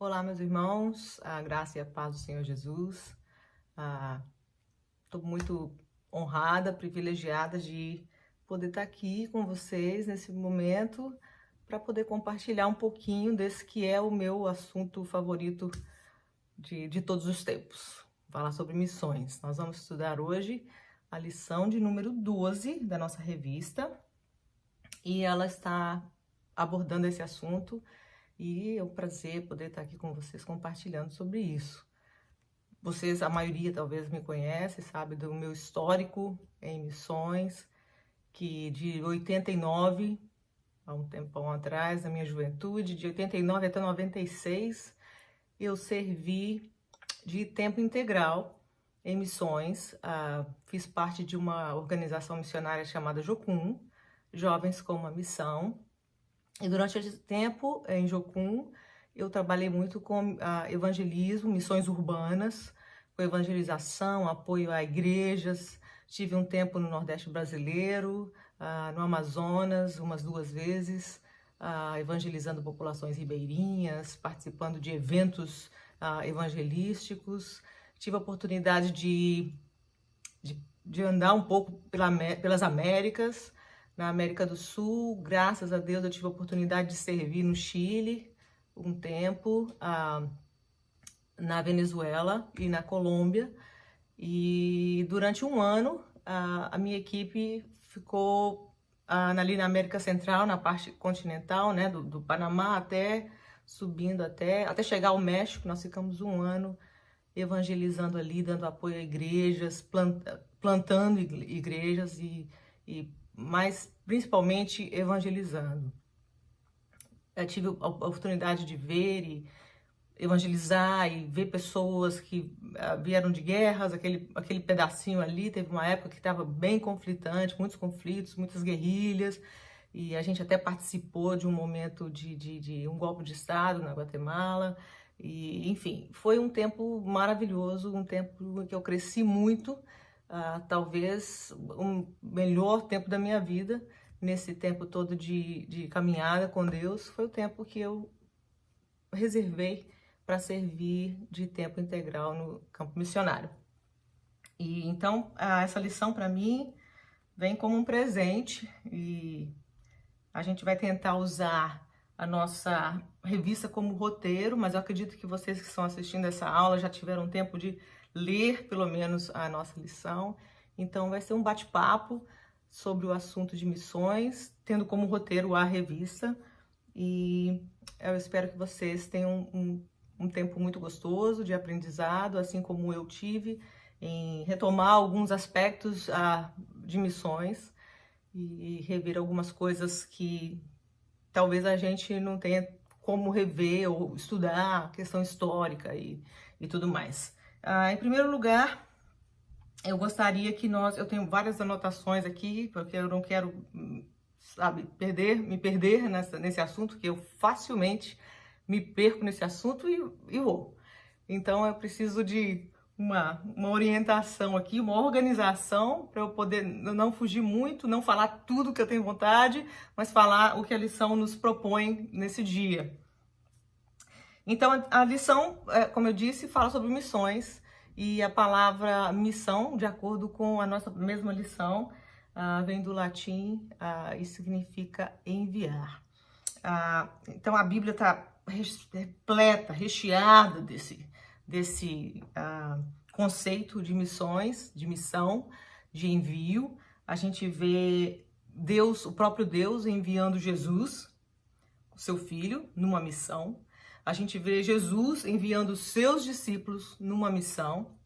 Olá, meus irmãos, a graça e a paz do Senhor Jesus. Estou muito honrada, privilegiada de poder estar aqui com vocês nesse momento para poder compartilhar um pouquinho desse que é o meu assunto favorito de todos os tempos. Falar sobre missões. Nós vamos estudar hoje a lição de número 12 da nossa revista e ela está abordando esse assunto. E é um prazer poder estar aqui com vocês compartilhando sobre isso. Vocês, a maioria talvez me conhece, sabe do meu histórico em missões, que de 89, há um tempão atrás, na minha juventude, de 89 até 96, eu servi de tempo integral em missões. Fiz parte de uma organização missionária chamada Jocum, Jovens com uma Missão. E durante esse tempo, em Jocum, eu trabalhei muito com evangelismo, missões urbanas, com evangelização, apoio a igrejas. Tive um tempo no Nordeste brasileiro, no Amazonas, umas 2 vezes, evangelizando populações ribeirinhas, participando de eventos evangelísticos. Tive a oportunidade de andar um pouco pelas Américas. Na América do Sul, graças a Deus, eu tive a oportunidade de servir no Chile um tempo, na Venezuela e na Colômbia. E durante um ano, a minha equipe ficou ali na América Central, na parte continental, né, do Panamá até subindo até chegar ao México. Nós ficamos um ano evangelizando ali, dando apoio a igrejas, plantando igrejas mas principalmente evangelizando. Eu tive a oportunidade de ver e evangelizar e ver pessoas que vieram de guerras, aquele pedacinho ali. Teve uma época que estava bem conflitante, muitos conflitos, muitas guerrilhas, e a gente até participou de um momento de um golpe de Estado na Guatemala. E, enfim, foi um tempo maravilhoso, um tempo que eu cresci muito. Talvez o melhor tempo da minha vida, nesse tempo todo de caminhada com Deus, foi o tempo que eu reservei para servir de tempo integral no campo missionário. E então, essa lição para mim vem como um presente, e a gente vai tentar usar a nossa revista como roteiro, mas eu acredito que vocês que estão assistindo essa aula já tiveram tempo de ler pelo menos a nossa lição. Então vai ser um bate-papo sobre o assunto de missões, tendo como roteiro a revista. E eu espero que vocês tenham um tempo muito gostoso de aprendizado, assim como eu tive, em retomar alguns aspectos de missões e rever algumas coisas que talvez a gente não tenha como rever ou estudar, questão histórica e tudo mais. Em primeiro lugar, eu gostaria que eu tenho várias anotações aqui, porque eu não quero, sabe, me perder nesse assunto, que eu facilmente me perco nesse assunto e vou. Então, eu preciso de uma orientação aqui, uma organização, para eu poder não fugir muito, não falar tudo que eu tenho vontade, mas falar o que a lição nos propõe nesse dia. Então, a lição, como eu disse, fala sobre missões, e a palavra missão, de acordo com a nossa mesma lição, vem do latim e significa enviar. Então, a Bíblia está repleta, recheada desse conceito de missões, de missão, de envio. A gente vê Deus, o próprio Deus, enviando Jesus, o seu filho, numa missão. A gente vê Jesus enviando os seus discípulos numa missão.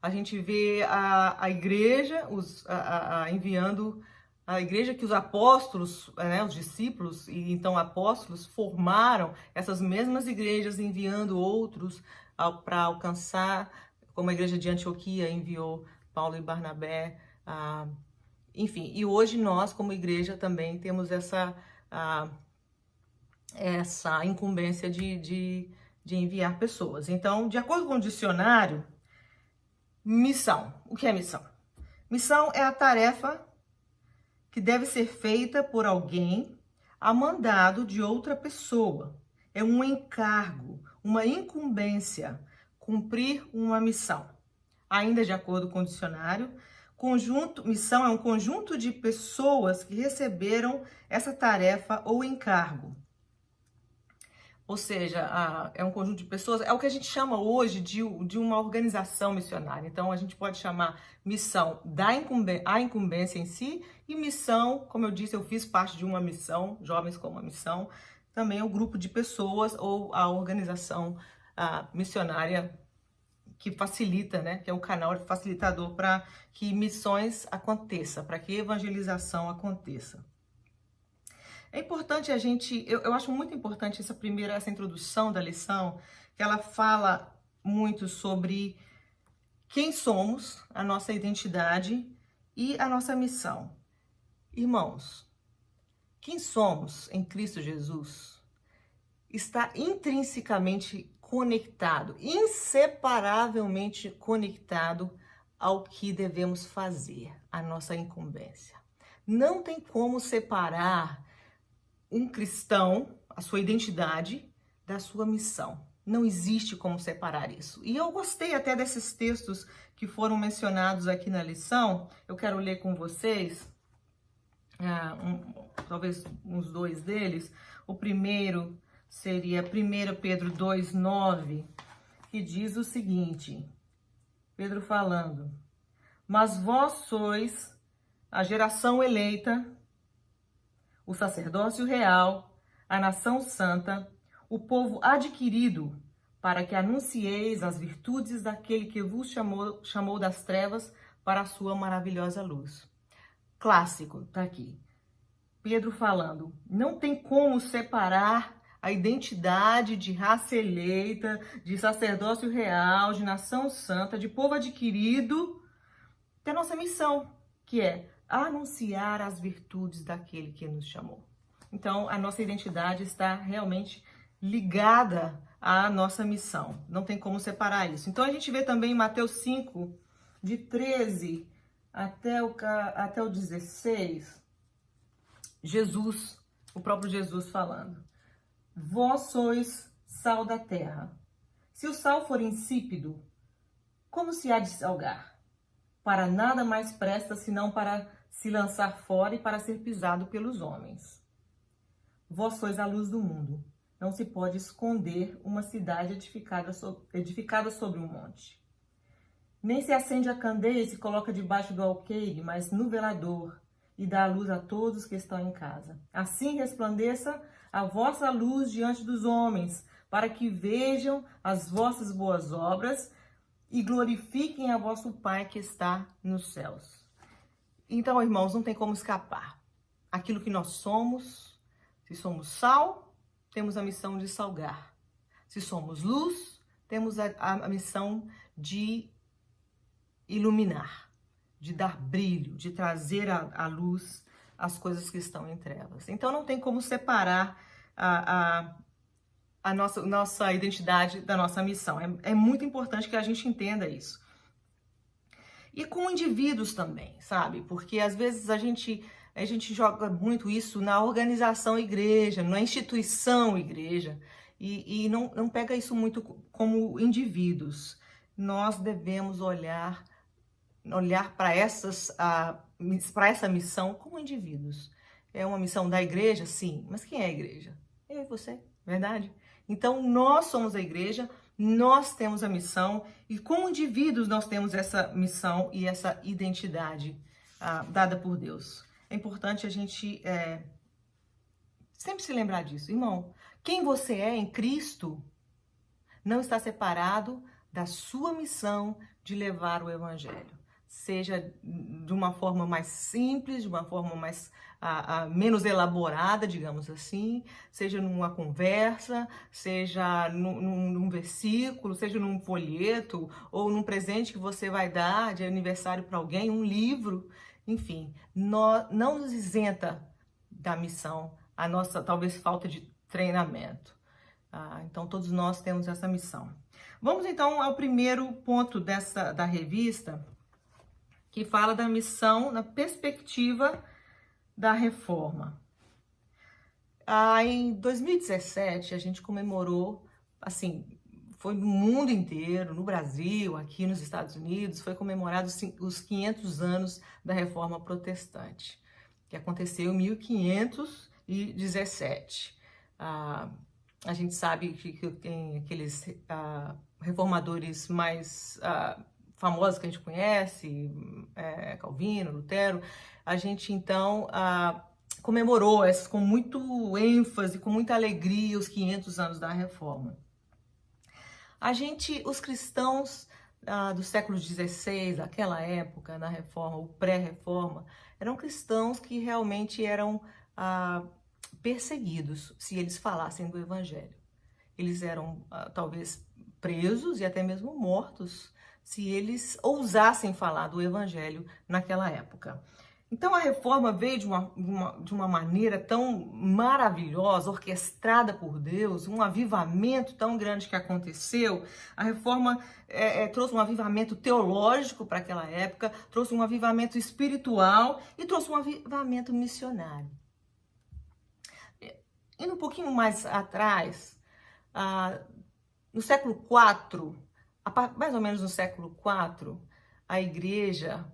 A gente vê a igreja enviando a igreja que os apóstolos, né, os discípulos e então apóstolos formaram essas mesmas igrejas, enviando outros para alcançar, como a igreja de Antioquia enviou Paulo e Barnabé. Enfim, e hoje nós, como igreja, também temos essa incumbência de enviar pessoas. Então, de acordo com o dicionário, missão. O que é missão? Missão é a tarefa que deve ser feita por alguém a mandado de outra pessoa. É um encargo, uma incumbência, cumprir uma missão. Ainda de acordo com o dicionário, missão é um conjunto de pessoas que receberam essa tarefa ou encargo. Ou seja, é um conjunto de pessoas, é o que a gente chama hoje de uma organização missionária. Então, a gente pode chamar missão a incumbência em si, e missão, como eu disse, eu fiz parte de uma missão, Jovens com uma Missão, também o grupo de pessoas ou a organização missionária que facilita, né, que é o canal facilitador para que missões aconteçam, para que evangelização aconteça. É importante eu acho muito importante essa introdução da lição, que ela fala muito sobre quem somos, a nossa identidade e a nossa missão. Irmãos, quem somos em Cristo Jesus está intrinsecamente conectado, inseparavelmente conectado ao que devemos fazer, a nossa incumbência. Não tem como separar um cristão, a sua identidade, da sua missão. Não existe como separar isso. E eu gostei até desses textos que foram mencionados aqui na lição. Eu quero ler com vocês, talvez uns dois deles. O primeiro seria 1 Pedro 2,9, que diz o seguinte, Pedro falando: mas vós sois a geração eleita, o sacerdócio real, a nação santa, o povo adquirido, para que anuncieis as virtudes daquele que vos chamou das trevas para a sua maravilhosa luz. Clássico, tá aqui. Pedro falando, não tem como separar a identidade de raça eleita, de sacerdócio real, de nação santa, de povo adquirido, da nossa missão, que é anunciar as virtudes daquele que nos chamou. Então, a nossa identidade está realmente ligada à nossa missão. Não tem como separar isso. Então, a gente vê também em Mateus 5, de 13 até o 16, o próprio Jesus falando. Vós sois sal da terra. Se o sal for insípido, como se há de salgar? Para nada mais presta senão para se lançar fora e para ser pisado pelos homens. Vós sois a luz do mundo. Não se pode esconder uma cidade edificada sobre um monte. Nem se acende a candeia e se coloca debaixo do alqueire, mas no velador, e dá a luz a todos que estão em casa. Assim resplandeça a vossa luz diante dos homens, para que vejam as vossas boas obras e glorifiquem a vosso Pai que está nos céus. Então, irmãos, não tem como escapar. Aquilo que nós somos, se somos sal, temos a missão de salgar. Se somos luz, temos a missão de iluminar, de dar brilho, de trazer à luz as coisas que estão em trevas. Então, não tem como separar a nossa identidade da nossa missão. É muito importante que a gente entenda isso. E com indivíduos também, sabe? Porque às vezes a gente joga muito isso na organização igreja, na instituição igreja, e não pega isso muito como indivíduos. Nós devemos olhar para essa missão como indivíduos. É uma missão da igreja? Sim. Mas quem é a igreja? Eu e você, verdade? Então, nós somos a igreja, nós temos a missão e como indivíduos nós temos essa missão e essa identidade dada por Deus. É importante a gente sempre se lembrar disso. Irmão, quem você é em Cristo não está separado da sua missão de levar o evangelho. Seja de uma forma mais simples, de uma forma mais menos elaborada, digamos assim, seja numa conversa, seja num versículo, seja num folheto ou num presente que você vai dar de aniversário para alguém, um livro, enfim, não nos isenta da missão, a nossa talvez falta de treinamento. Então todos nós temos essa missão. Vamos então ao primeiro ponto da revista, que fala da missão na perspectiva da reforma. Em 2017, a gente comemorou assim, foi no mundo inteiro, no Brasil, aqui nos Estados Unidos, foi comemorado os 500 anos da Reforma Protestante, que aconteceu em 1517. A gente sabe que tem aqueles reformadores mais famosos que a gente conhece, Calvino, Lutero. A gente, então, comemorou com muito ênfase, com muita alegria, os 500 anos da Reforma. Os cristãos do século XVI, daquela época, na Reforma, ou pré-Reforma, eram cristãos que realmente eram perseguidos se eles falassem do Evangelho. Eles eram, talvez, presos e até mesmo mortos se eles ousassem falar do Evangelho naquela época. Então a Reforma veio de uma maneira tão maravilhosa, orquestrada por Deus, um avivamento tão grande que aconteceu. A Reforma trouxe um avivamento teológico para aquela época, trouxe um avivamento espiritual e trouxe um avivamento missionário. Indo um pouquinho mais atrás, no século IV, mais ou menos no século IV, a igreja,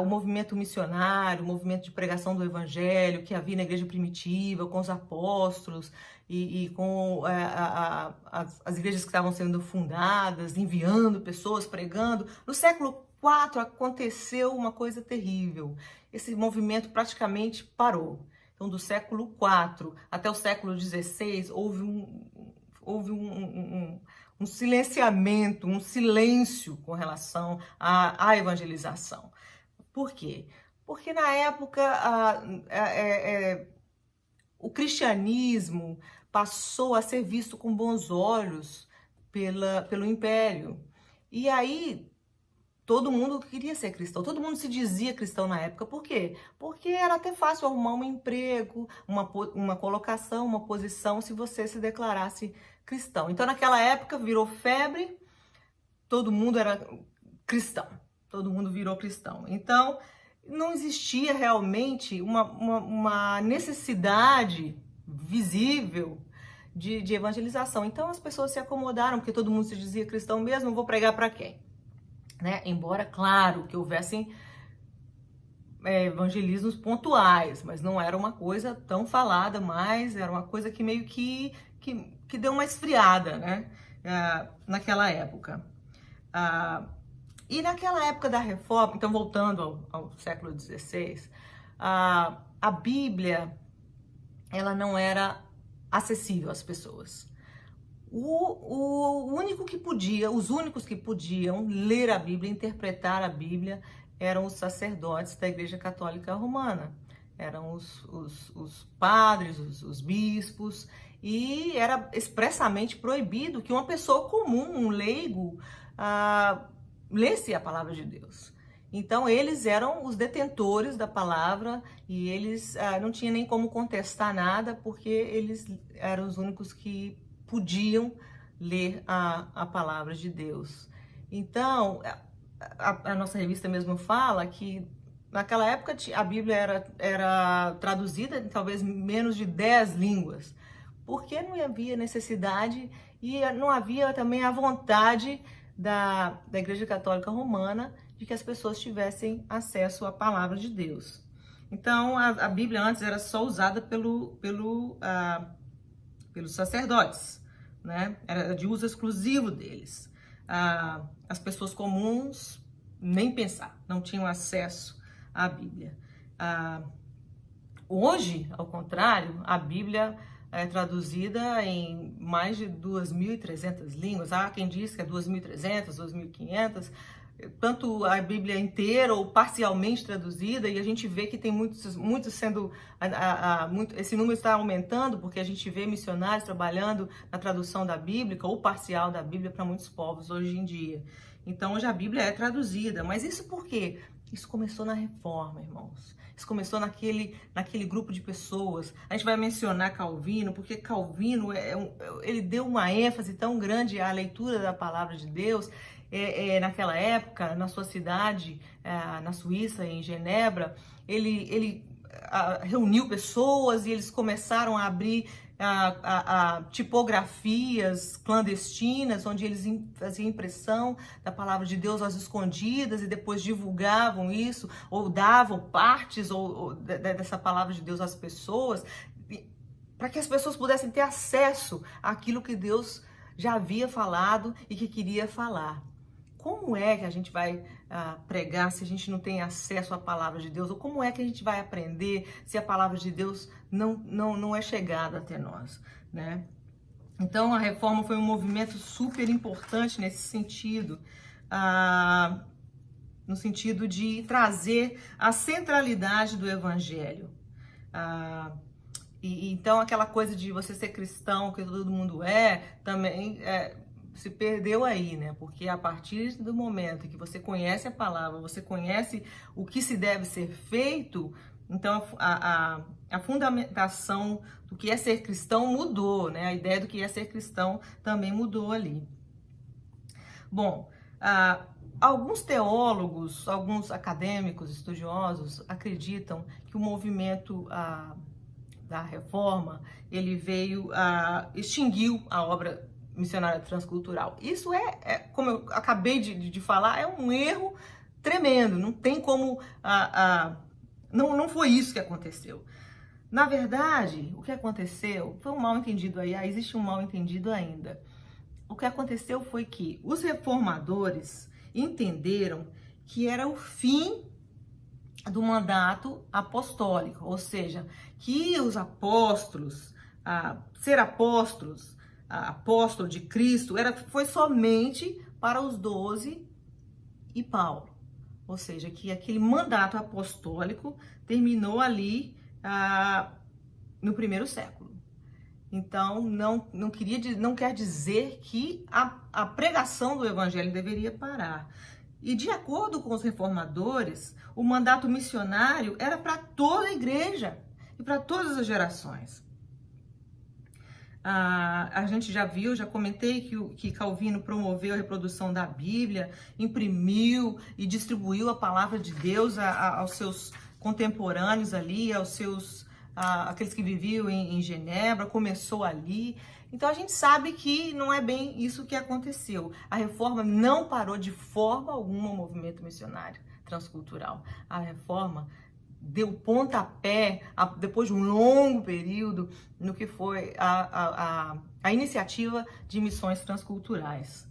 o movimento missionário, o movimento de pregação do evangelho que havia na igreja primitiva, com os apóstolos e com as igrejas que estavam sendo fundadas, enviando pessoas, pregando. No século IV aconteceu uma coisa terrível. Esse movimento praticamente parou. Então, do século IV até o século XVI, houve um silenciamento, um silêncio com relação à evangelização. Por quê? Porque na época o cristianismo passou a ser visto com bons olhos pelo império. E aí todo mundo queria ser cristão, todo mundo se dizia cristão na época. Por quê? Porque era até fácil arrumar um emprego, uma colocação, uma posição se você se declarasse cristão. Então naquela época virou febre, todo mundo era cristão. Todo mundo virou cristão. Então, não existia realmente uma necessidade visível de evangelização. Então, as pessoas se acomodaram, porque todo mundo se dizia cristão mesmo, vou pregar para quem? Né? Embora, claro, que houvessem evangelismos pontuais, mas não era uma coisa tão falada mais, era uma coisa que meio que deu uma esfriada, né? Naquela época. E naquela época da Reforma, então voltando ao século XVI, a Bíblia, ela não era acessível às pessoas. Os únicos que podiam ler a Bíblia, interpretar a Bíblia, eram os sacerdotes da Igreja Católica Romana. Eram os padres, os bispos, e era expressamente proibido que uma pessoa comum, um leigo, lesse a palavra de Deus. Então eles eram os detentores da palavra e eles não tinham nem como contestar nada, porque eles eram os únicos que podiam ler a palavra de Deus. Então a nossa revista mesmo fala que naquela época a Bíblia era traduzida em talvez menos de 10 línguas, porque não havia necessidade e não havia também a vontade da Igreja Católica Romana de que as pessoas tivessem acesso à palavra de Deus. Então, a Bíblia antes era só usada pelos sacerdotes, né? Era de uso exclusivo deles. As pessoas comuns nem pensar, não tinham acesso à Bíblia. Hoje, ao contrário, a Bíblia é traduzida em mais de 2.300 línguas. Há quem diz que é 2.300, 2.500, tanto a Bíblia inteira ou parcialmente traduzida, e a gente vê que tem muitos sendo, esse número está aumentando, porque a gente vê missionários trabalhando na tradução da Bíblia, ou parcial da Bíblia, para muitos povos hoje em dia. Então, hoje a Bíblia é traduzida. Mas isso por quê? Isso começou na Reforma, irmãos. Isso começou naquele grupo de pessoas. A gente vai mencionar Calvino, porque Calvino, ele deu uma ênfase tão grande à leitura da palavra de Deus. Naquela época, na sua cidade, na Suíça, em Genebra, ele reuniu pessoas e eles começaram a abrir tipografias clandestinas, onde eles faziam impressão da palavra de Deus às escondidas e depois divulgavam isso, ou davam partes dessa palavra de Deus às pessoas, para que as pessoas pudessem ter acesso àquilo que Deus já havia falado e que queria falar. Como é que a gente vai pregar se a gente não tem acesso à palavra de Deus? Ou como é que a gente vai aprender se a palavra de Deus não é chegada até nós, né? Então, a reforma foi um movimento super importante nesse sentido, no sentido de trazer a centralidade do evangelho. Então, aquela coisa de você ser cristão, que todo mundo também se perdeu aí, né? Porque a partir do momento que você conhece a palavra, você conhece o que se deve ser feito, então a fundamentação do que é ser cristão mudou, né? A ideia do que é ser cristão também mudou ali. Bom, alguns teólogos, alguns acadêmicos, estudiosos acreditam que o movimento da reforma, ele veio extinguiu a obra missionária transcultural. Isso como eu acabei de falar, é um erro tremendo. Não tem como... não foi isso que aconteceu. Na verdade, o que aconteceu foi um mal entendido aí. Existe um mal entendido ainda. O que aconteceu foi que os reformadores entenderam que era o fim do mandato apostólico, ou seja, que os apóstolos, ser apóstolos, apóstolo de Cristo, foi somente para os 12 e Paulo. Ou seja, que aquele mandato apostólico terminou ali no primeiro século. Então, não quer dizer que a pregação do evangelho deveria parar. E de acordo com os reformadores, o mandato missionário era para toda a igreja e para todas as gerações. A gente já viu, já comentei que Calvino promoveu a reprodução da Bíblia, imprimiu e distribuiu a palavra de Deus aos seus contemporâneos ali, aqueles que viviam em Genebra, começou ali. Então a gente sabe que não é bem isso que aconteceu. A reforma não parou de forma alguma o movimento missionário transcultural. A reforma deu pontapé, depois de um longo período, no que foi a iniciativa de missões transculturais.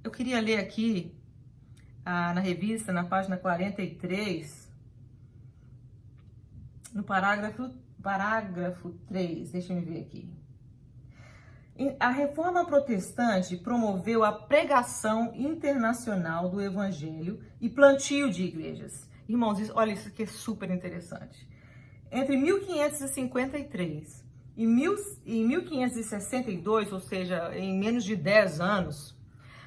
Eu queria ler aqui, na revista, na página 43, no parágrafo 3, deixa eu ver aqui. A reforma protestante promoveu a pregação internacional do evangelho e plantio de igrejas. Irmãos, olha, isso aqui é super interessante. Entre 1553 e 1562, ou seja, em menos de 10 anos,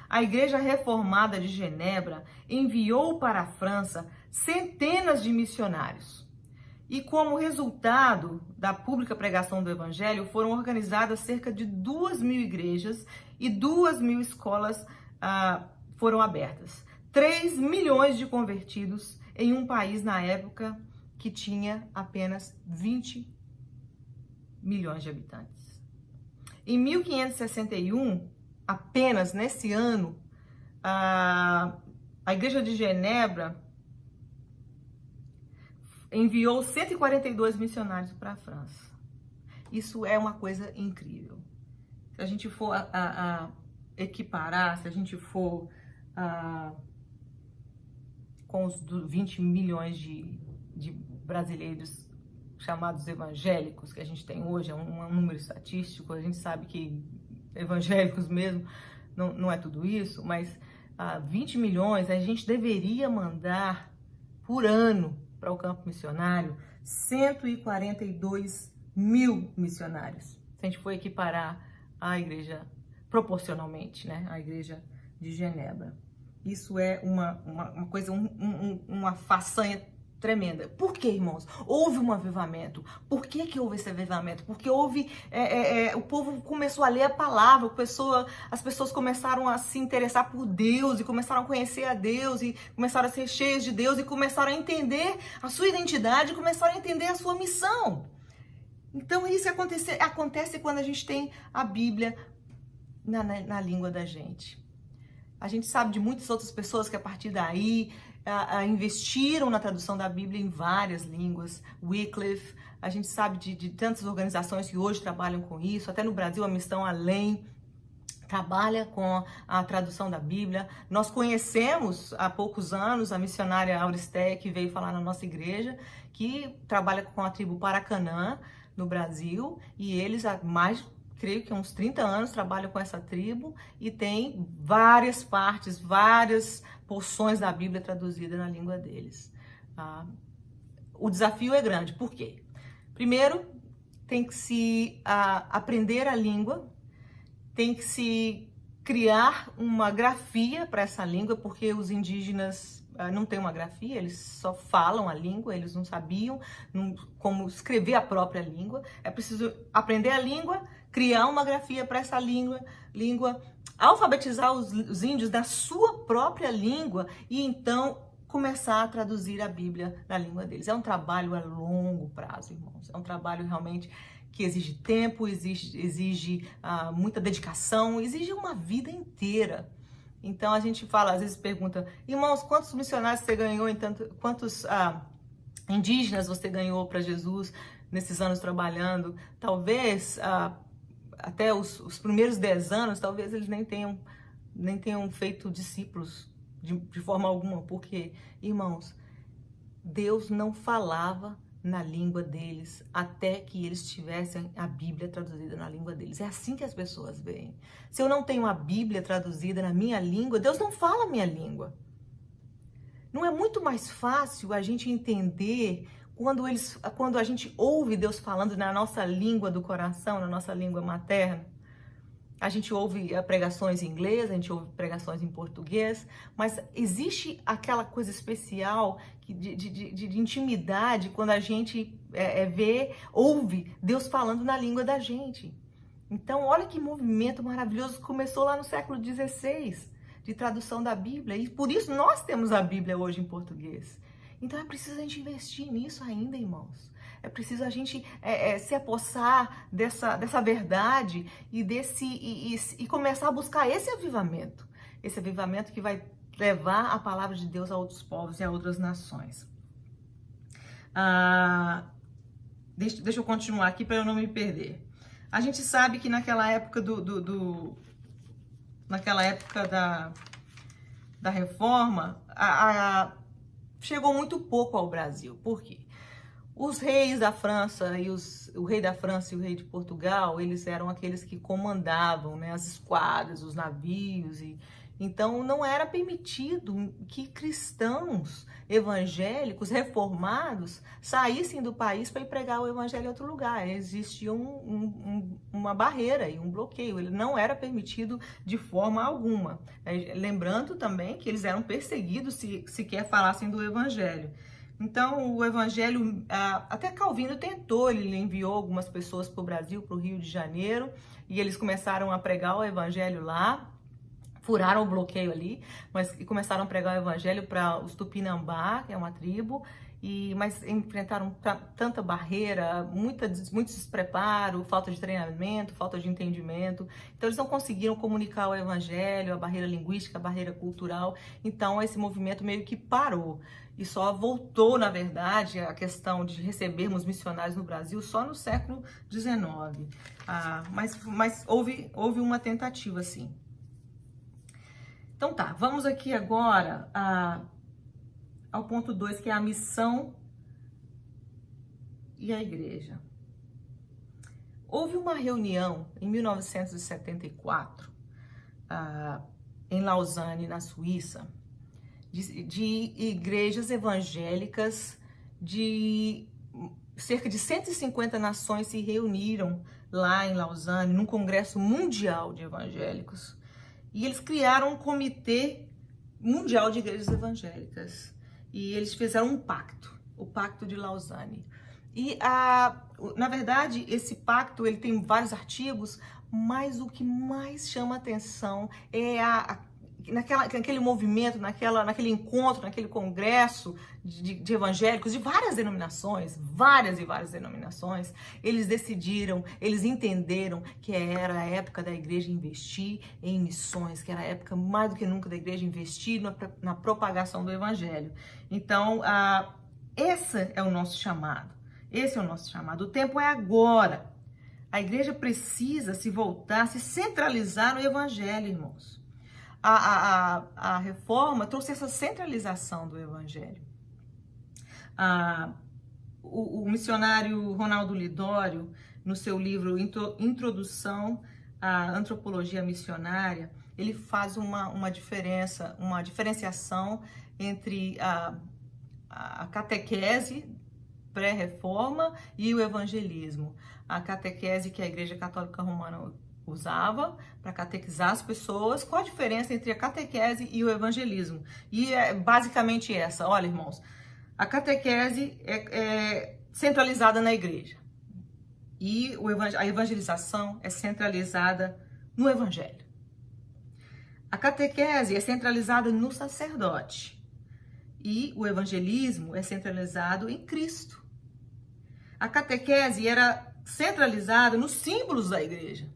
a Igreja Reformada de Genebra enviou para a França centenas de missionários. E como resultado da pública pregação do evangelho, foram organizadas cerca de 2.000 igrejas e 2.000 escolas foram abertas. 3 milhões de convertidos em um país na época que tinha apenas 20 milhões de habitantes. Em 1561, apenas nesse ano, a Igreja de Genebra enviou 142 missionários para a França. Isso é uma coisa incrível. Se a gente for equiparar, se a gente for com os 20 milhões de brasileiros chamados evangélicos que a gente tem hoje, é um número estatístico, a gente sabe que evangélicos mesmo não é tudo isso, mas 20 milhões, a gente deveria mandar por ano para o campo missionário 142 mil missionários. Se a gente for equiparar a igreja proporcionalmente, né, a igreja de Genebra. Isso é uma coisa, uma façanha tremenda. Por que, irmãos? Houve um avivamento. Por que houve esse avivamento? Porque o povo começou a ler a palavra, as pessoas começaram a se interessar por Deus e começaram a conhecer a Deus e começaram a ser cheios de Deus e começaram a entender a sua identidade e começaram a entender a sua missão. Então, isso acontece quando a gente tem a Bíblia na língua da gente. A gente sabe de muitas outras pessoas que a partir daí investiram na tradução da Bíblia em várias línguas. Wycliffe, a gente sabe de tantas organizações que hoje trabalham com isso. Até no Brasil, a Missão Além trabalha com a tradução da Bíblia. Nós conhecemos há poucos anos a missionária Auristé, que veio falar na nossa igreja, que trabalha com a tribo Paracanã no Brasil, e eles há mais, creio que uns 30 anos trabalham com essa tribo e tem várias partes, várias porções da Bíblia traduzida na língua deles. O desafio é grande. Por quê? Primeiro, tem que se aprender a língua, tem que se criar uma grafia para essa língua, porque os indígenas não têm uma grafia, eles só falam a língua, eles não sabiam como escrever a própria língua. É preciso aprender a língua, criar uma grafia para essa língua, alfabetizar os índios da sua própria língua e então começar a traduzir a Bíblia na língua deles. É um trabalho a longo prazo, irmãos. É um trabalho realmente que exige tempo, exige muita dedicação, exige uma vida inteira. Então a gente fala, às vezes pergunta, irmãos, quantos missionários você ganhou, quantos indígenas você ganhou para Jesus nesses anos trabalhando? Talvez até os primeiros 10 anos, talvez eles nem tenham feito discípulos de forma alguma, porque, irmãos, Deus não falava na língua deles até que eles tivessem a Bíblia traduzida na língua deles. É assim que as pessoas veem. Se eu não tenho a Bíblia traduzida na minha língua, Deus não fala a minha língua. Não é muito mais fácil a gente entender quando a gente ouve Deus falando na nossa língua do coração, na nossa língua materna? A gente ouve pregações em inglês, a gente ouve pregações em português, mas existe aquela coisa especial de intimidade quando a gente ouve Deus falando na língua da gente. Então, olha que movimento maravilhoso, começou lá no século XVI, de tradução da Bíblia, e por isso nós temos a Bíblia hoje em português. Então é preciso a gente investir nisso ainda, irmãos. É preciso a gente se apossar dessa verdade e começar a buscar esse avivamento que vai levar a palavra de Deus a outros povos e a outras nações. Deixa eu continuar aqui para eu não me perder. A gente sabe que naquela época da reforma, chegou muito pouco ao Brasil. Por quê? Os reis da França o rei da França e o rei de Portugal, eles eram aqueles que comandavam, né, as esquadras, os navios, então não era permitido que cristãos evangélicos reformados saíssem do país para ir pregar o evangelho em outro lugar. Existia uma barreira e um bloqueio, ele não era permitido de forma alguma. Lembrando também que eles eram perseguidos se sequer falassem do evangelho. Então, o evangelho, até Calvino tentou, ele enviou algumas pessoas para o Brasil, para o Rio de Janeiro, e eles começaram a pregar o evangelho lá, furaram o bloqueio ali, mas começaram a pregar o evangelho para os Tupinambá, que é uma tribo, mas enfrentaram tanta barreira, muito despreparo, falta de treinamento, falta de entendimento. Então eles não conseguiram comunicar o evangelho, a barreira linguística, a barreira cultural. Então esse movimento meio que parou. E só voltou, na verdade, a questão de recebermos missionários no Brasil só no século XIX. Mas houve uma tentativa, sim. Então tá, vamos aqui agora ao ponto 2, que é a missão e a igreja. Houve uma reunião em 1974, em Lausanne, na Suíça, de igrejas evangélicas de cerca de 150 nações se reuniram lá em Lausanne, num congresso mundial de evangélicos. E eles criaram um comitê mundial de igrejas evangélicas. E eles fizeram um pacto, o Pacto de Lausanne. E, na verdade, esse pacto ele tem vários artigos, mas o que mais chama atenção é naquele movimento, naquele encontro, naquele congresso de evangélicos de várias denominações, várias e várias denominações, eles decidiram, eles entenderam que era a época da igreja investir em missões, que era a época mais do que nunca da igreja investir na propagação do evangelho. Então, esse é o nosso chamado. Esse é o nosso chamado. O tempo é agora. A igreja precisa se voltar, se centralizar no evangelho, irmãos. A reforma trouxe essa centralização do evangelho. O missionário Ronaldo Lidório, no seu livro Introdução à Antropologia Missionária, ele faz uma diferenciação entre a catequese pré-reforma e o evangelismo. A catequese que a Igreja Católica Romana usava para catequizar as pessoas. Qual a diferença entre a catequese e o evangelismo? E é basicamente essa. Olha, irmãos, a catequese é centralizada na igreja e a evangelização é centralizada no evangelho. A catequese é centralizada no sacerdote e o evangelismo é centralizado em Cristo. A catequese era centralizada nos símbolos da igreja.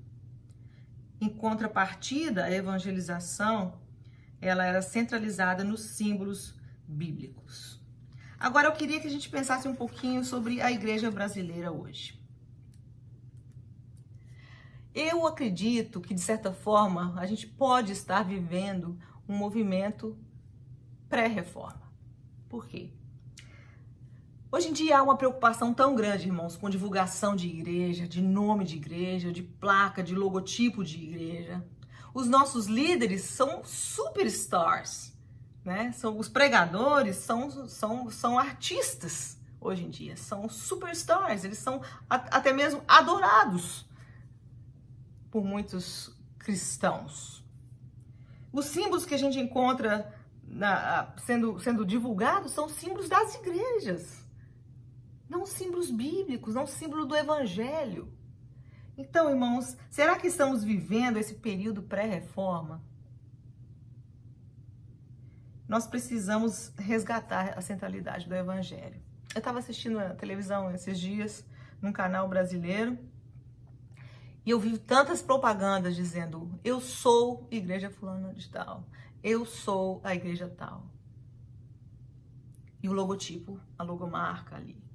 Em contrapartida, a evangelização, ela era centralizada nos símbolos bíblicos. Agora, eu queria que a gente pensasse um pouquinho sobre a igreja brasileira hoje. Eu acredito que, de certa forma, a gente pode estar vivendo um movimento pré-reforma. Por quê? Hoje em dia há uma preocupação tão grande, irmãos, com divulgação de igreja, de nome de igreja, de placa, de logotipo de igreja. Os nossos líderes são superstars, né? Os pregadores são artistas hoje em dia, são superstars, eles são até mesmo adorados por muitos cristãos. Os símbolos que a gente encontra sendo divulgados são símbolos das igrejas. Não símbolos bíblicos, não símbolo do evangelho. Então, irmãos, será que estamos vivendo esse período pré-reforma? Nós precisamos resgatar a centralidade do evangelho. Eu estava assistindo a televisão esses dias, num canal brasileiro, e eu vi tantas propagandas dizendo: eu sou igreja fulana de tal, eu sou a igreja tal. E o logotipo, a logomarca ali.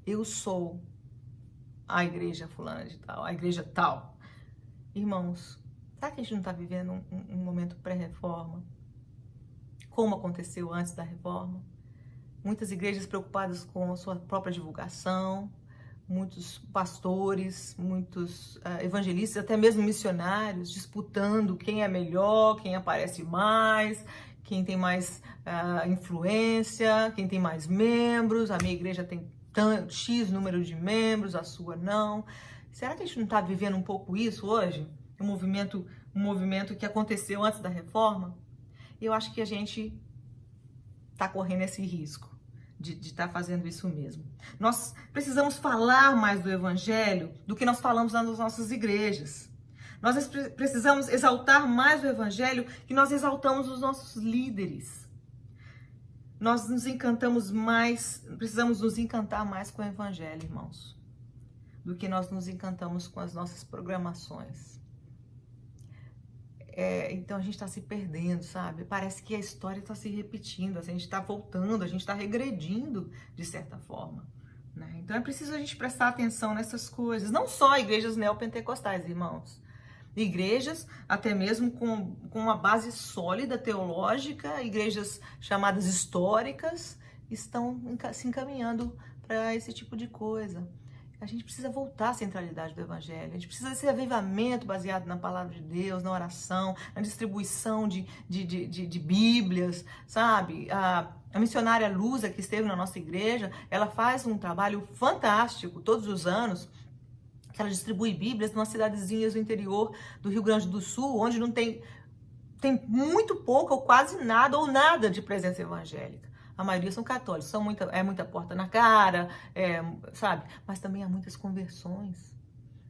Eu sou a igreja fulana de tal, a igreja tal. Irmãos, será que a gente não está vivendo um momento pré-reforma? Como aconteceu antes da reforma? Muitas igrejas preocupadas com a sua própria divulgação, muitos pastores, muitos evangelistas, até mesmo missionários, disputando quem é melhor, quem aparece mais, quem tem mais influência, quem tem mais membros. A minha igreja tem X número de membros, a sua não. Será que a gente não está vivendo um pouco isso hoje? Um movimento que aconteceu antes da reforma? Eu acho que a gente está correndo esse risco de estar fazendo isso mesmo. Nós precisamos falar mais do evangelho do que nós falamos nas nossas igrejas. Nós precisamos exaltar mais o evangelho que nós exaltamos os nossos líderes. Nós nos encantamos mais, precisamos nos encantar mais com o evangelho, irmãos, do que nós nos encantamos com as nossas programações. Então a gente está se perdendo, sabe? Parece que a história está se repetindo, a gente está voltando, a gente está regredindo de certa forma, né? Então é preciso a gente prestar atenção nessas coisas, não só igrejas neopentecostais, irmãos. Igrejas, até mesmo com uma base sólida teológica, igrejas chamadas históricas, estão se encaminhando para esse tipo de coisa. A gente precisa voltar à centralidade do evangelho, a gente precisa desse avivamento baseado na palavra de Deus, na oração, na distribuição de bíblias, sabe? A missionária Lusa, que esteve na nossa igreja, ela faz um trabalho fantástico todos os anos, que ela distribui bíblias em umas cidadezinhas do interior do Rio Grande do Sul, onde não tem muito pouco ou quase nada ou nada de presença evangélica. A maioria são católicos, muita porta na cara, sabe? Mas também há muitas conversões.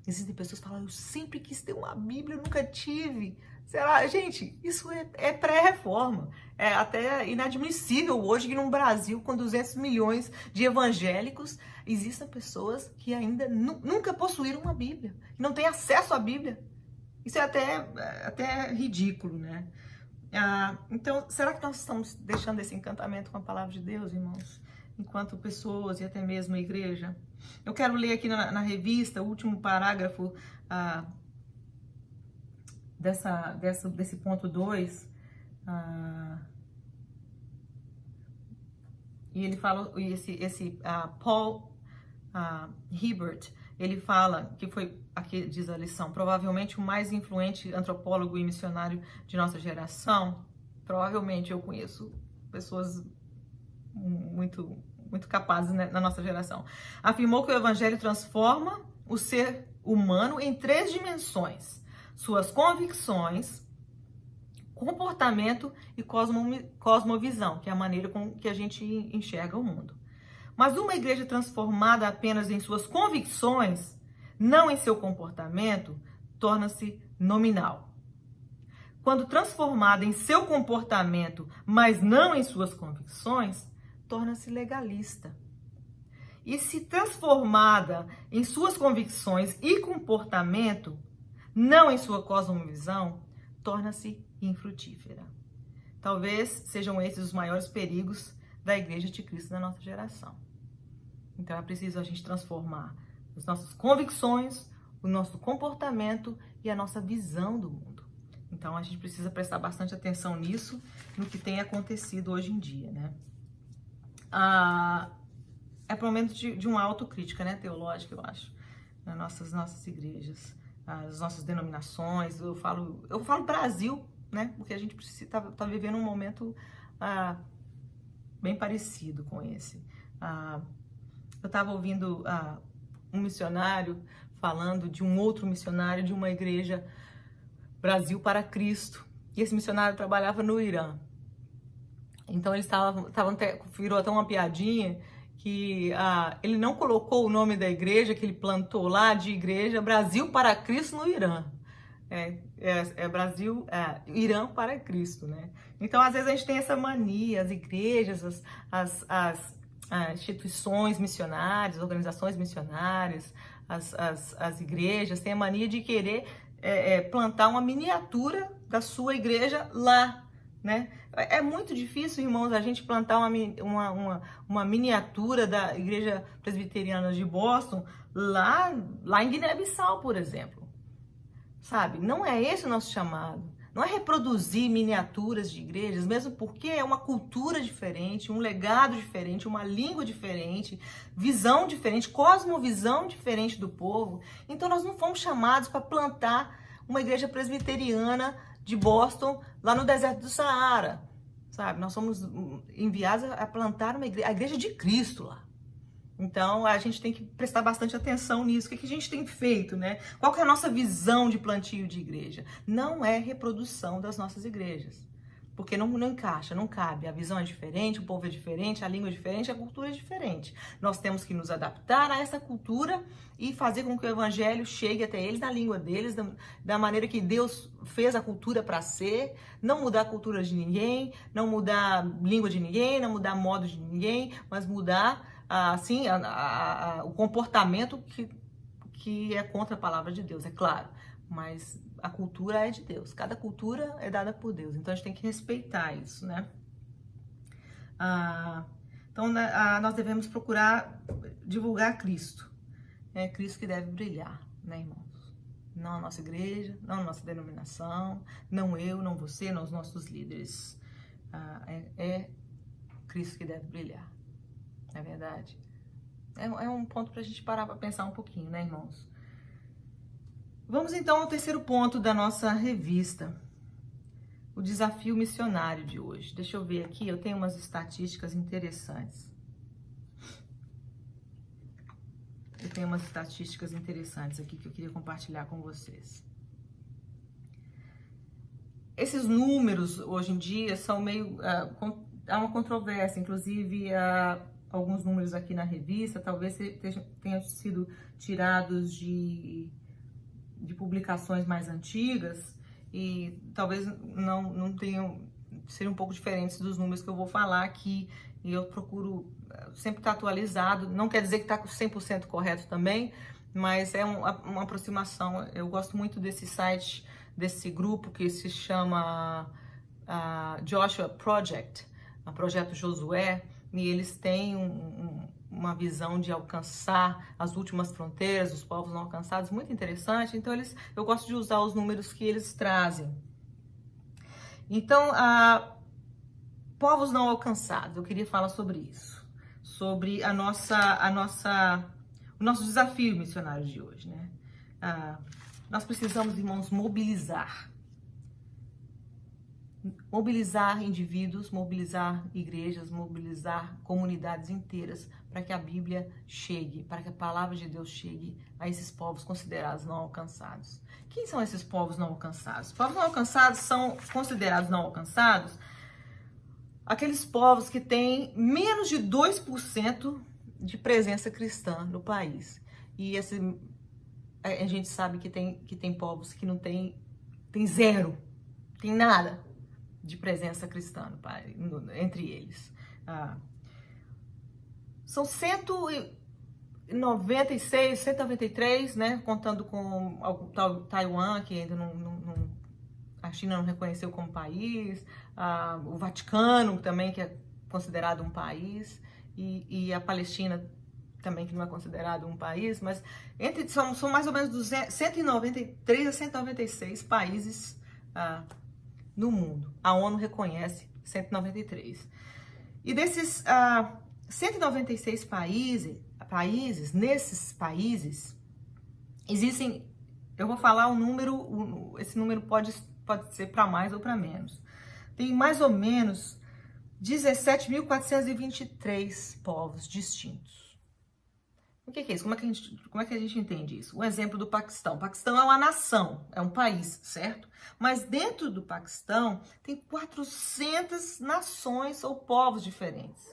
Existem pessoas que falam, eu sempre quis ter uma Bíblia, eu nunca tive. Será? Gente, isso é pré-reforma. É até inadmissível hoje que num Brasil com 200 milhões de evangélicos, existam pessoas que ainda nunca possuíram uma Bíblia, que não têm acesso à Bíblia. Isso é até ridículo, né? Então, será que nós estamos deixando esse encantamento com a palavra de Deus, irmãos? Enquanto pessoas e até mesmo a igreja? Eu quero ler aqui na revista o último parágrafo desse ponto 2. E ele fala, Paul Hibbert, ele fala, que foi, aqui diz a lição, provavelmente o mais influente antropólogo e missionário de nossa geração. Provavelmente eu conheço pessoas muito capazes, né, na nossa geração. Afirmou que o evangelho transforma o ser humano em 3 dimensões: suas convicções, comportamento e cosmovisão, que é a maneira com que a gente enxerga o mundo. Mas uma igreja transformada apenas em suas convicções, não em seu comportamento, torna-se nominal. Quando transformada em seu comportamento, mas não em suas convicções, torna-se legalista. E se transformada em suas convicções e comportamento, não em sua cosmovisão, torna-se infrutífera. Talvez sejam esses os maiores perigos da Igreja de Cristo na nossa geração. Então é preciso a gente transformar as nossas convicções, o nosso comportamento e a nossa visão do mundo. Então a gente precisa prestar bastante atenção nisso, no que tem acontecido hoje em dia, né? É pelo menos de uma autocrítica, né, teológica, eu acho, nas nossas igrejas, as nossas denominações. Eu falo Brasil, né, porque a gente precisa tá vivendo um momento bem parecido com esse. Eu estava ouvindo um missionário falando de um outro missionário de uma igreja Brasil para Cristo, e esse missionário trabalhava no Irã. Então eles virou até uma piadinha que ele não colocou o nome da igreja que ele plantou lá de Igreja Brasil para Cristo no Irã. Irã para Cristo, né? Então às vezes a gente tem essa mania, as igrejas, as instituições missionárias, organizações missionárias, as igrejas têm a mania de querer plantar uma miniatura da sua igreja lá, né? É muito difícil, irmãos, a gente plantar uma miniatura da Igreja Presbiteriana de Boston lá em Guiné-Bissau, por exemplo. Sabe? Não é esse o nosso chamado. Não é reproduzir miniaturas de igrejas, mesmo porque é uma cultura diferente, um legado diferente, uma língua diferente, visão diferente, cosmovisão diferente do povo. Então nós não fomos chamados para plantar uma igreja presbiteriana de Boston lá no deserto do Saara, sabe? Nós somos enviados a plantar a igreja de Cristo lá. Então, a gente tem que prestar bastante atenção nisso. O que a gente tem feito, né? Qual que é a nossa visão de plantio de igreja? Não é reprodução das nossas igrejas. Porque não encaixa, não cabe. A visão é diferente, o povo é diferente, a língua é diferente, a cultura é diferente. Nós temos que nos adaptar a essa cultura e fazer com que o evangelho chegue até eles na língua deles, da maneira que Deus fez a cultura para ser. Não mudar a cultura de ninguém, não mudar a língua de ninguém, não mudar modo de ninguém, mas mudar assim, o comportamento que é contra a palavra de Deus, é claro. Mas a cultura é de Deus. Cada cultura é dada por Deus. Então, a gente tem que respeitar isso, né? Então, nós devemos procurar divulgar Cristo. É Cristo que deve brilhar, né, irmãos? Não a nossa igreja, não a nossa denominação, não eu, não você, não os nossos líderes. É Cristo que deve brilhar. Não é verdade? É um ponto para a gente parar para pensar um pouquinho, né, irmãos? Vamos então ao terceiro ponto da nossa revista, o desafio missionário de hoje. Deixa eu ver aqui, eu tenho umas estatísticas interessantes. Aqui que eu queria compartilhar com vocês. Esses números, hoje em dia, são meio... há uma controvérsia, inclusive alguns números aqui na revista, talvez tenham sido tirados de de publicações mais antigas e talvez não tenham, sejam um pouco diferentes dos números que eu vou falar aqui, e eu procuro sempre estar atualizado. Não quer dizer que está 100% correto também, mas é uma aproximação. Eu gosto muito desse site, desse grupo que se chama Joshua Project, o Projeto Josué, e eles têm uma visão de alcançar as últimas fronteiras, os povos não alcançados, muito interessante. Então eu gosto de usar os números que eles trazem. Então, povos não alcançados, eu queria falar sobre isso, sobre o nosso desafio missionário de hoje, né? Nós precisamos, irmãos, mobilizar indivíduos, mobilizar igrejas, mobilizar comunidades inteiras para que a Bíblia chegue, para que a palavra de Deus chegue a esses povos considerados não alcançados. Quem são esses povos não alcançados? Os povos não alcançados são considerados não alcançados aqueles povos que têm menos de 2% de presença cristã no país. E a gente sabe que tem povos que não tem zero, tem nada de presença cristã entre eles. São 196, 193, né? Contando com Taiwan, que ainda a China não reconheceu como país, o Vaticano também, que é considerado um país, e a Palestina também, que não é considerado um país, mas são mais ou menos 193 a 196 países no mundo. A ONU reconhece 193. E desses 196 países, nesses países, existem, eu vou falar um número, esse número pode ser para mais ou para menos. Tem mais ou menos 17.423 povos distintos. O que é isso? Como é que a gente entende isso? O exemplo do Paquistão. O Paquistão é uma nação, é um país, certo? Mas dentro do Paquistão tem 400 nações ou povos diferentes.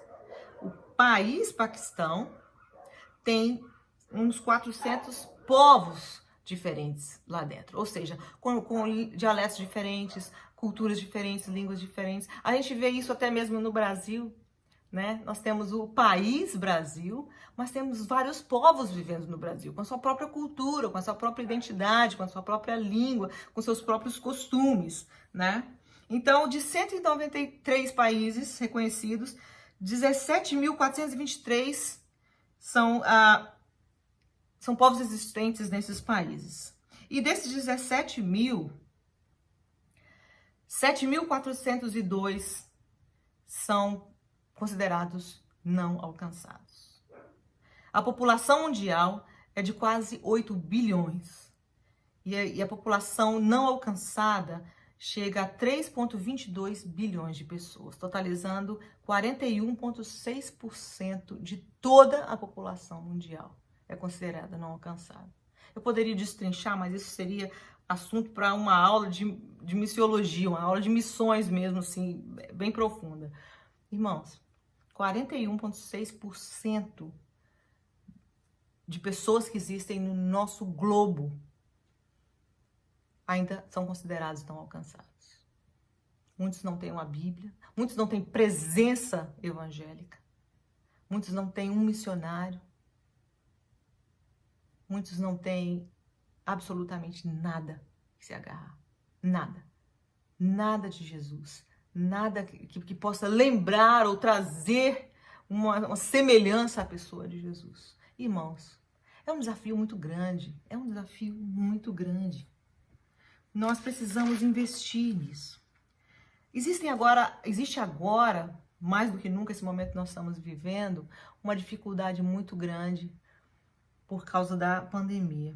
O país Paquistão tem uns 400 povos diferentes lá dentro, ou seja, com dialetos diferentes, culturas diferentes, línguas diferentes. A gente vê isso até mesmo no Brasil, né? Nós temos o país Brasil, mas temos vários povos vivendo no Brasil, com a sua própria cultura, com a sua própria identidade, com a sua própria língua, com seus próprios costumes, né? Então, de 193 países reconhecidos, 17.423 são povos existentes nesses países. E desses 7.402 são considerados não alcançados. A população mundial é de quase 8 bilhões. E a população não alcançada chega a 3,22 bilhões de pessoas, totalizando 41,6% de toda a população mundial é considerada não alcançada. Eu poderia destrinchar, mas isso seria assunto para uma aula de missiologia, uma aula de missões mesmo, assim, bem profunda. Irmãos, 41,6% de pessoas que existem no nosso globo ainda são considerados não alcançados. Muitos não têm uma Bíblia, muitos não têm presença evangélica, muitos não têm um missionário, muitos não têm absolutamente nada que se agarrar. Nada. Nada de Jesus. Nada que possa lembrar ou trazer uma semelhança à pessoa de Jesus. Irmãos, é um desafio muito grande. É um desafio muito grande. Nós precisamos investir nisso. Existe agora, mais do que nunca, esse momento que nós estamos vivendo, uma dificuldade muito grande por causa da pandemia.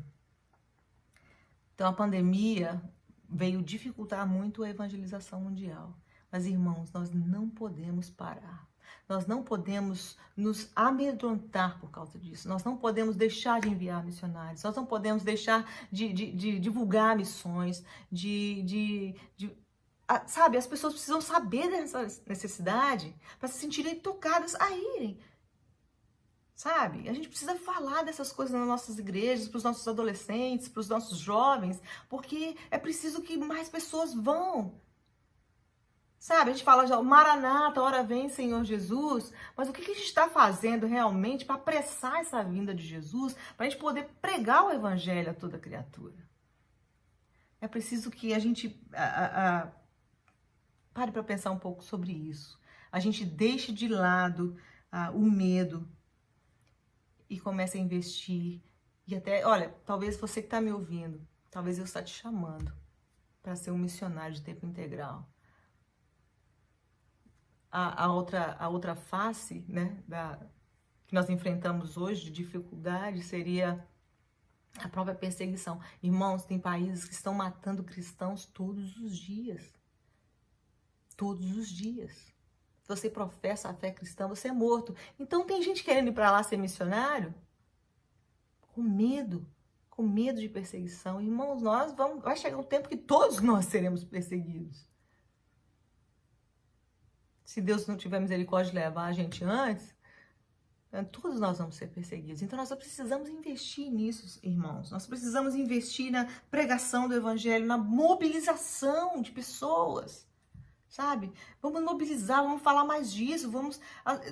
Então, a pandemia veio dificultar muito a evangelização mundial. Mas, irmãos, nós não podemos parar. Nós não podemos nos amedrontar por causa disso. Nós não podemos deixar de enviar missionários. Nós não podemos deixar de divulgar missões, sabe, as pessoas precisam saber dessa necessidade para se sentirem tocadas a irem. sabe? A gente precisa falar dessas coisas nas nossas igrejas, para os nossos adolescentes, para os nossos jovens, porque é preciso que mais pessoas vão. Sabe, a gente fala já, Maranata, hora vem, Senhor Jesus, mas o que a gente está fazendo realmente para apressar essa vinda de Jesus, para a gente poder pregar o evangelho a toda criatura? É preciso que a gente pare para pensar um pouco sobre isso. A gente deixe de lado o medo e comece a investir. E até, olha, talvez você que está me ouvindo, talvez eu esteja te chamando para ser um missionário de tempo integral. A outra face, né, que nós enfrentamos hoje de dificuldade seria a própria perseguição. Irmãos, tem países que estão matando cristãos todos os dias. Todos os dias. Se você professa a fé cristã, você é morto. Então tem gente querendo ir para lá ser missionário com medo de perseguição. Irmãos, vai chegar um tempo que todos nós seremos perseguidos. Se Deus não tiver misericórdia de levar a gente antes, todos nós vamos ser perseguidos. Então nós precisamos investir nisso, irmãos. Nós precisamos investir na pregação do evangelho, na mobilização de pessoas, sabe? Vamos mobilizar, vamos falar mais disso,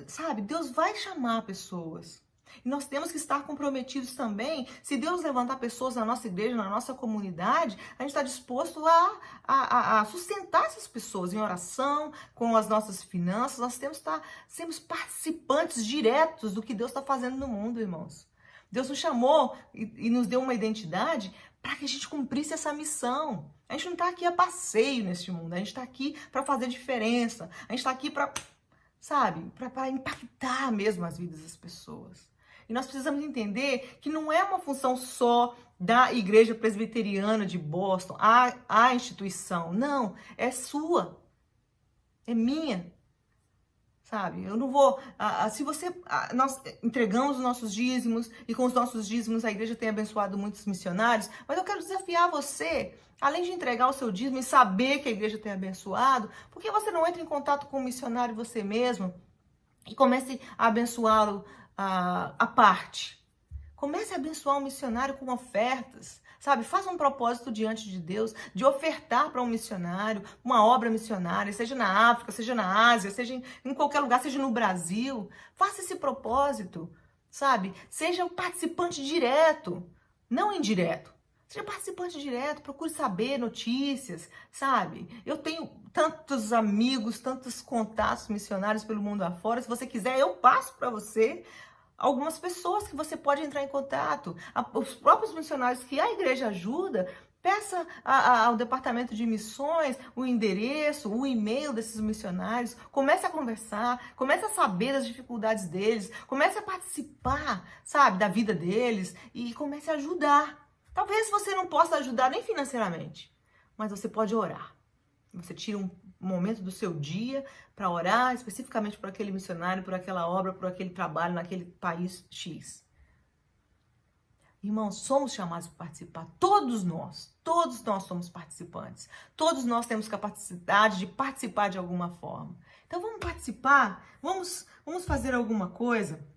sabe? Deus vai chamar pessoas. E nós temos que estar comprometidos também. Se Deus levantar pessoas na nossa igreja, na nossa comunidade, a gente está disposto a sustentar essas pessoas em oração, com as nossas finanças. Nós temos que estar sempre participantes diretos do que Deus está fazendo no mundo, irmãos. Deus nos chamou e nos deu uma identidade para que a gente cumprisse essa missão. A gente não está aqui a passeio neste mundo. A gente está aqui para fazer diferença. A gente está aqui para, sabe, para impactar mesmo as vidas das pessoas. E nós precisamos entender que não é uma função só da Igreja Presbiteriana de Boston, a instituição. Não, é sua, é minha, sabe? Eu não vou... nós entregamos os nossos dízimos e com os nossos dízimos a igreja tem abençoado muitos missionários, mas eu quero desafiar você, além de entregar o seu dízimo e saber que a igreja tem abençoado, por que você não entra em contato com o missionário você mesmo e comece a abençoá-lo a parte? Comece a abençoar um missionário com ofertas, sabe? Faça um propósito diante de Deus de ofertar para um missionário, uma obra missionária, seja na África, seja na Ásia, seja em qualquer lugar, seja no Brasil. Faça esse propósito, sabe? Seja um participante direto, não indireto. Seja participante direto, procure saber notícias, sabe? Eu tenho tantos amigos, tantos contatos missionários pelo mundo afora. Se você quiser, eu passo para você algumas pessoas que você pode entrar em contato. Os próprios missionários que a igreja ajuda, peça ao departamento de missões o endereço, o e-mail desses missionários. Comece a conversar, comece a saber das dificuldades deles, comece a participar, sabe, da vida deles e comece a ajudar. Talvez você não possa ajudar nem financeiramente, mas você pode orar. Você tira um momento do seu dia para orar especificamente por aquele missionário, por aquela obra, por aquele trabalho naquele país X. Irmãos, somos chamados para participar. Todos nós somos participantes. Todos nós temos capacidade de participar de alguma forma. Então vamos participar, vamos fazer alguma coisa.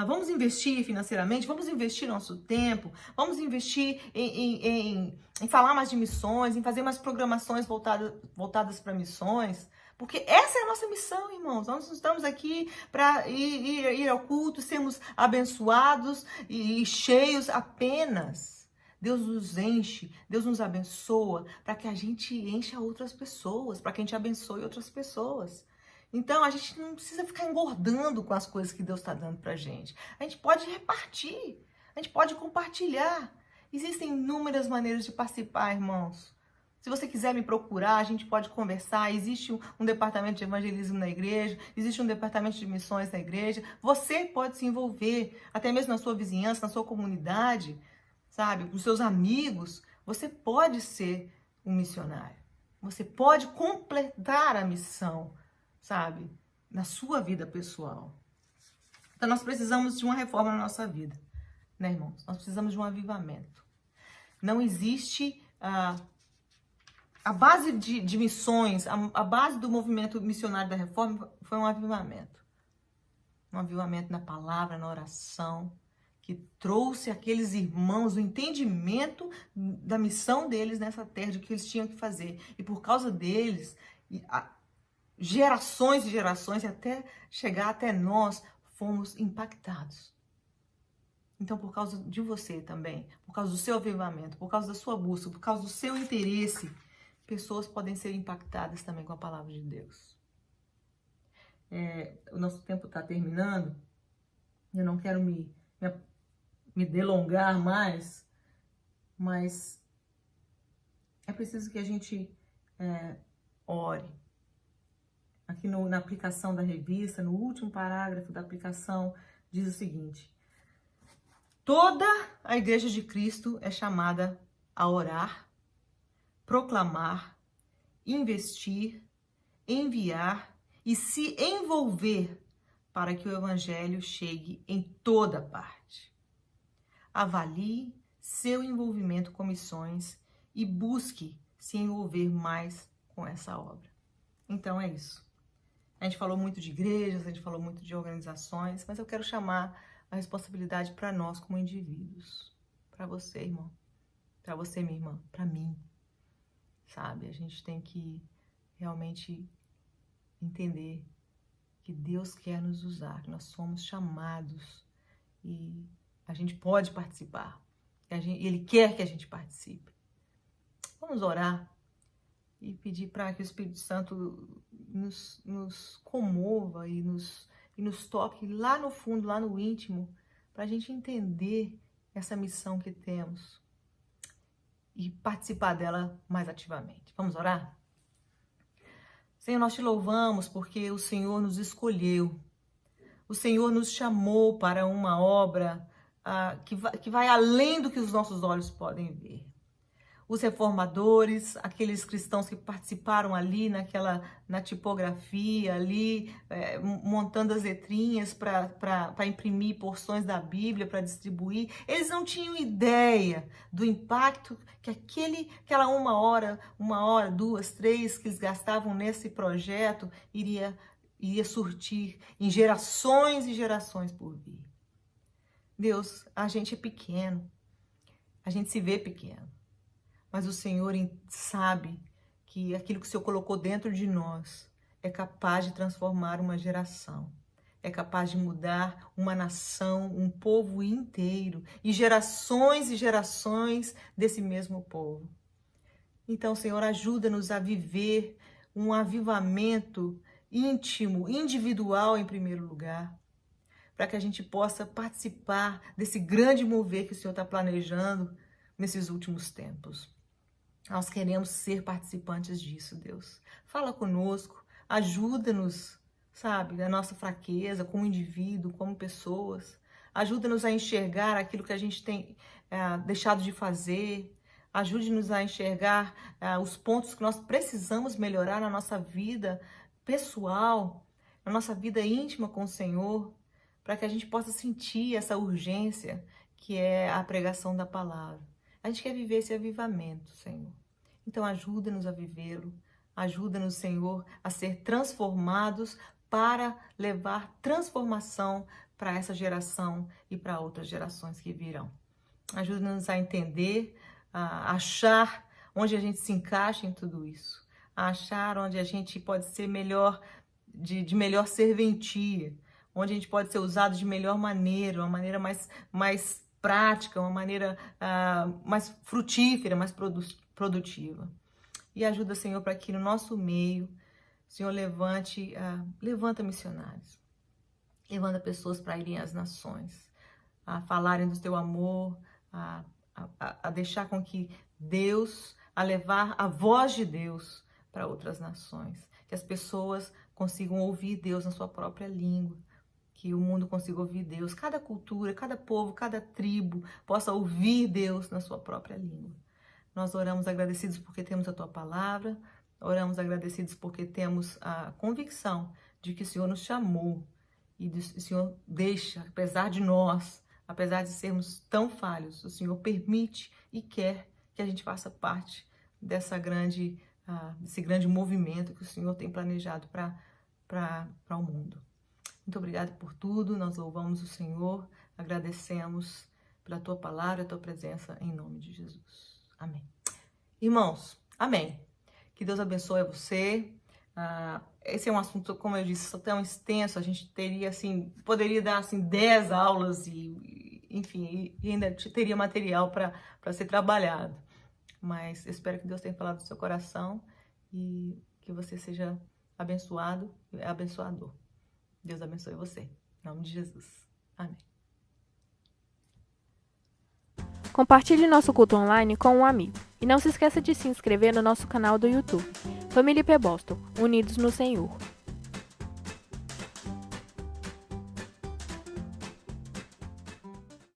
Vamos investir financeiramente, vamos investir nosso tempo, vamos investir em falar mais de missões, em fazer mais programações voltadas para missões, porque essa é a nossa missão, irmãos. Nós não estamos aqui para ir ao culto, sermos abençoados e cheios apenas. Deus nos enche, Deus nos abençoa para que a gente encha outras pessoas, para que a gente abençoe outras pessoas. Então, a gente não precisa ficar engordando com as coisas que Deus está dando pra gente. A gente pode repartir, a gente pode compartilhar. Existem inúmeras maneiras de participar, irmãos. Se você quiser me procurar, a gente pode conversar. Existe um departamento de evangelismo na igreja, existe um departamento de missões na igreja. Você pode se envolver, até mesmo na sua vizinhança, na sua comunidade, sabe? Com seus amigos. Você pode ser um missionário. Você pode completar a missão, sabe, na sua vida pessoal. Então nós precisamos de uma reforma na nossa vida, né, irmãos? Nós precisamos de um avivamento. Não existe a base de missões, a base do movimento missionário da reforma foi um avivamento. um avivamento na palavra, na oração, que trouxe àqueles irmãos o entendimento da missão deles nessa terra, de que eles tinham que fazer. E por causa deles, gerações e gerações, até chegar até nós, fomos impactados. Então, por causa de você também, por causa do seu avivamento, por causa da sua busca, por causa do seu interesse, pessoas podem ser impactadas também com a palavra de Deus. O nosso tempo está terminando, eu não quero me delongar mais, mas é preciso que a gente ore. Aqui na aplicação da revista, no último parágrafo da aplicação, diz o seguinte: toda a Igreja de Cristo é chamada a orar, proclamar, investir, enviar e se envolver para que o Evangelho chegue em toda parte. Avalie seu envolvimento com missões e busque se envolver mais com essa obra. Então é isso. A gente falou muito de igrejas, a gente falou muito de organizações, mas eu quero chamar a responsabilidade para nós como indivíduos. Para você, irmão. Para você, minha irmã. Para mim. Sabe? A gente tem que realmente entender que Deus quer nos usar, que nós somos chamados e a gente pode participar. Ele quer que a gente participe. Vamos orar e pedir para que o Espírito Santo nos comova e nos toque lá no fundo, lá no íntimo, para a gente entender essa missão que temos e participar dela mais ativamente. Vamos orar? Senhor, nós te louvamos porque o Senhor nos escolheu. O Senhor nos chamou para uma obra que vai além do que os nossos olhos podem ver. Os reformadores, aqueles cristãos que participaram ali na tipografia, ali montando as letrinhas para imprimir porções da Bíblia, para distribuir, eles não tinham ideia do impacto que aquela uma hora, 2, 3 que eles gastavam nesse projeto iria surtir em gerações e gerações por vir. Deus, a gente é pequeno, a gente se vê pequeno. Mas o Senhor sabe que aquilo que o Senhor colocou dentro de nós é capaz de transformar uma geração, é capaz de mudar uma nação, um povo inteiro e gerações desse mesmo povo. Então, Senhor, ajuda-nos a viver um avivamento íntimo, individual em primeiro lugar, para que a gente possa participar desse grande mover que o Senhor está planejando nesses últimos tempos. Nós queremos ser participantes disso, Deus. Fala conosco, ajuda-nos, sabe, na nossa fraqueza, como indivíduo, como pessoas. Ajuda-nos a enxergar aquilo que a gente tem deixado de fazer. Ajude-nos a enxergar os pontos que nós precisamos melhorar na nossa vida pessoal, na nossa vida íntima com o Senhor, para que a gente possa sentir essa urgência que é a pregação da palavra. A gente quer viver esse avivamento, Senhor. Então ajuda-nos a vivê-lo. Ajuda-nos, Senhor, a ser transformados para levar transformação para essa geração e para outras gerações que virão. Ajuda-nos a entender, a achar onde a gente se encaixa em tudo isso. A achar onde a gente pode ser melhor, de melhor serventia. Onde a gente pode ser usado de melhor maneira, uma maneira mais prática, uma maneira mais frutífera, mais produtiva. E ajuda, Senhor, para que no nosso meio, Senhor, levanta missionários. Levanta pessoas para irem às nações, a falarem do teu amor, a deixar com que Deus, a levar a voz de Deus para outras nações. Que as pessoas consigam ouvir Deus na sua própria língua. Que o mundo consiga ouvir Deus, cada cultura, cada povo, cada tribo possa ouvir Deus na sua própria língua. Nós oramos agradecidos porque temos a Tua palavra, oramos agradecidos porque temos a convicção de que o Senhor nos chamou e o Senhor deixa, apesar de nós, apesar de sermos tão falhos, o Senhor permite e quer que a gente faça parte desse grande movimento que o Senhor tem planejado para o mundo. Muito obrigada por tudo. Nós louvamos o Senhor, agradecemos pela tua palavra, a tua presença, em nome de Jesus. Amém. Irmãos, amém. Que Deus abençoe você. Esse é um assunto, como eu disse, tão extenso. A gente teria, assim, poderia dar, assim, 10 aulas enfim, e ainda teria material para ser trabalhado. Mas espero que Deus tenha falado do seu coração e que você seja abençoado e abençoador. Deus abençoe você. Em nome de Jesus. Amém. Compartilhe nosso culto online com um amigo. E não se esqueça de se inscrever no nosso canal do YouTube. Família IP Boston, unidos no Senhor.